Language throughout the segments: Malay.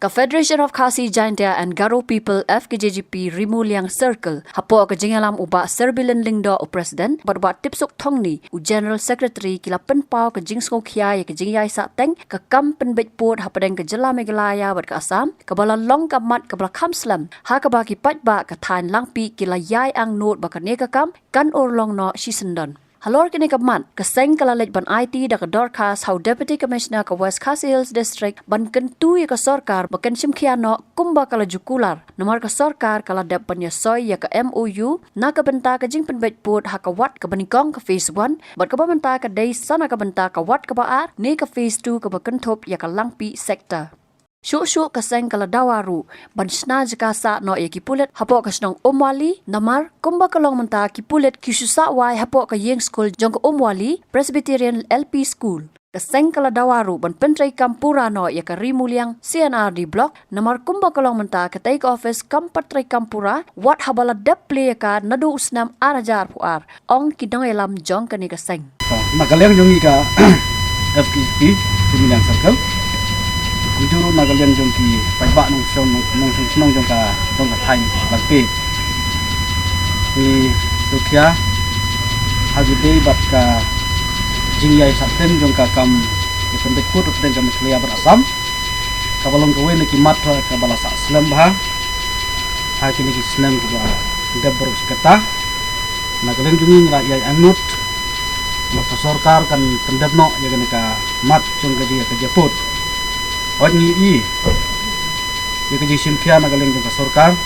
Ka Federation of Khasi Jaintia and Garo People FKJGP Rimuliang Circle hapo ka jingalam uba Serbilan Lingdo o President barba tipsok thongni u General Secretary kila penpau ka jingsko khia ya ka jingyai sa teng ka kam penbet put hapadeng ka jela Meghalaya bat ka Assam ka bala long ka mat ka bala kamslam ha ka ba ki pat ba ka than langpi kila yai ang note ba ka ne ka kam kan or long no shisendon. Halor kini kaman, kaseng kalalit ban IT da ka Dorcas how Deputy Commissioner ka West Khasi Hills District ban kentu ya ka sorkar bakan simkiano kumba kala jukular. Nomor ka sorkar kala dap panyasoy ya ka MOU na ka benta ka jing penbet put ha ka wat ka banikong ka phase 1 bat ka benta ka day sana ka benta ka wat ka baar ne ka phase 2 ka bakentop ya ka langpi sektor. Syuk-syuk kaseng kala dawaru ban sna jika sa no ya kipulet hapo ka snong umwali namar kumba kalong menta kipulet kisusa wai hapo ka yeng school jong ka umwali Presbyterian LP School. Kaseng kala dawaru ban pentrai kampura no ya ka Rimuliang CNRD block namar kumba kalong menta ka take office kampatrai kampura wat habala dep play ka nadu usnam arajar puar ong kidong elam jong ka ni kaseng. Nagalang jong ka FKJP Rimuliang Circle. Juru nagalian jong ki paiba nong senong jong ka thai langpe ni sukhya hagide bat ka jingyai saten jong ka kam ipendek put den ka Meghalaya bar Assam ka balong ka wen ki matra ka bala sa Islam bah ha kini ki Islam ki ba dabbar kata nagalian jong ni yai angnut maka sarkar kan pendapno ya ka mat jong ka dia ka japut Oni i, ya kerja simkia nagaling dengan sarkar,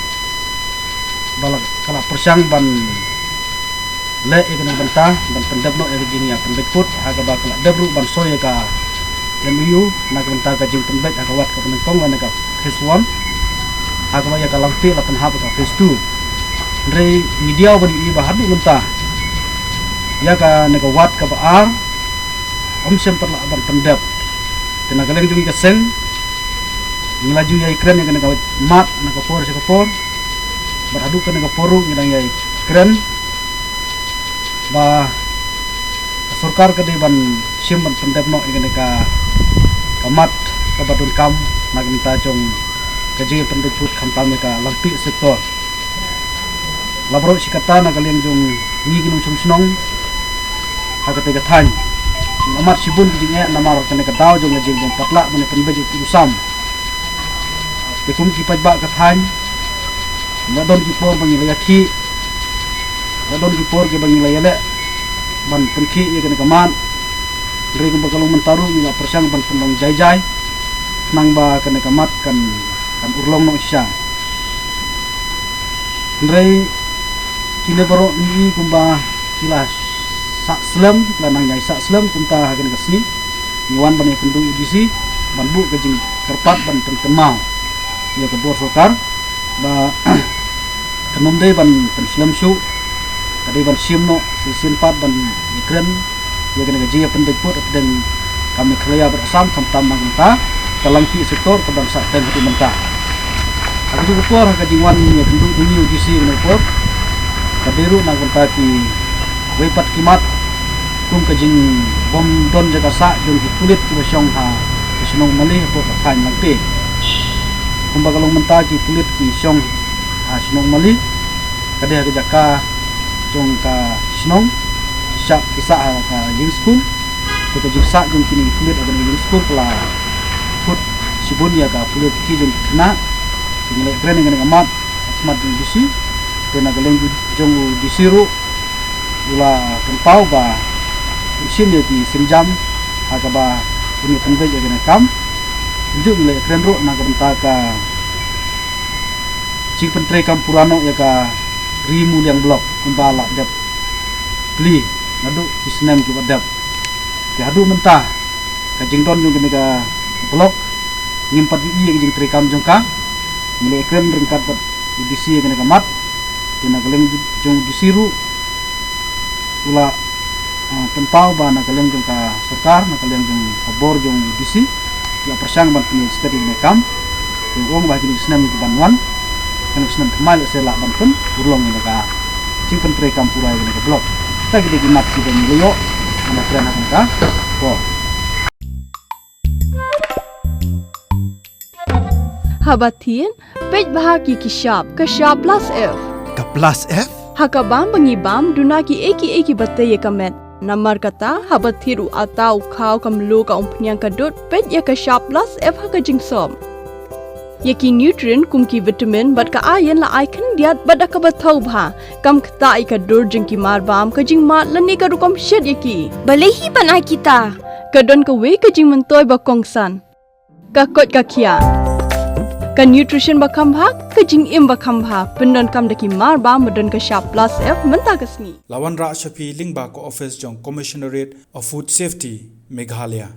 balak kalau persang ban le ikan bantah ban pendapno ya kerja ni ya pendekut, agak bakal debru ban soy ya ka MU nak bantah kerja pendek agak wat ke penengkong wana ka phase 1, agak ya ka langpi lapan hab ka phase 2, dari media ban i bahadu bantah, ya ka nega wat ka baar, sempat lah ban pendap, tenagaling juga keseng. Ngelaju yai keren yang kena mat nak kapor sekapor beradu kena kaporu ngilang yai keren ba sarkar ke ban sim ban pendapno yang kena kamat ke badun kam nak minta jong kaji pendekut kamtam ka lampi sektor labro sikata nak kalian jong ni ginung senong agak tega than amat sibun jinya namar kena kadau jong ngajing bom patla men penbeju usam tekum kipat ba kathan nadon kipor bangilaya ki nadon kipor ke bangilaya le ban penki ye kena kaman dari kum bakalong mentaru ni persang ban pendong jai nang ba kena kamat kan urlong no isya dari kine baro ni kumba kilas sak slam lanang nyai sak slam kunta kena kasni niwan ban kendung edisi ban bu kejing kerpat ban tenkemau ya ke bor sokar ba kenom dei ban slam shu tadi ban simno sin pat ban ikren ya kena gaji ya pendek put dan kami Meghalaya bar Assam kamtam mangta kalangpi sektor ke bangsa ten itu mentah aku juga por gaji wan ya kendung tinggi udisi kena por kadiru nang konta ki wepat kimat kum kajing bom don jaga sa jong ki kulit ki basyong ha senong malih por khain langpe kumba kalong mentagi kulit ki syong sinong mali kadeh ka jaka jong ka sinong syak kisah ka jing school ka jing sa jong kini kulit agan jing school kala put sibun ya ka kulit ki jong kena nilai keren dengan amat amat disi tena galeng jong disiru ula kentau ba usin dia ki sinjam aga ba punya penbej agan kam unjuk nilai keren ro nak bentaka cing pentre kampurano ya ka Rimuliang blok kumbala dap beli nadu isnem juga dap ya adu mentah ka jingdon jong kene ka blok ngimpat i jing tre kam jong ka nilai keren ringkat bat disi kene ka mat tina galeng jong disiru ula penpau ba na galeng jong ka sarkar na galeng jong kabor jong disi la persang ban punya studi mekam jong ba kini isnem ku banwan kan senang kemal sela banten urlong ini ka cing pentre kampura ini ka blok kita gede mat kita nilio ana kran ka ko habatin pej bahagi kishap kashap plus F Ka plus F? hakabam bangibam dunaki eki batay kamet namar kata habathiru atau khaw kamlu ka umpnyang kadut pej ya kashap plus F hakajingsom yaki nutrient kumki vitamin bat ka ayan la icon diat bada ka bathau bha kam khta I ka dur jingki marbam ka jingma lani ka rukom shed yaki Balehi panai kita. kadon ka we ka jing mentoy ba kongsan ka kot ka khia ka nutrition ba khambha ka jing im ba khambha pendon kam daki marbam madon ka sharp plus F menta kasni Lawan Ra Shafi Lingba ko office jong Commissionerate of Food Safety Meghalaya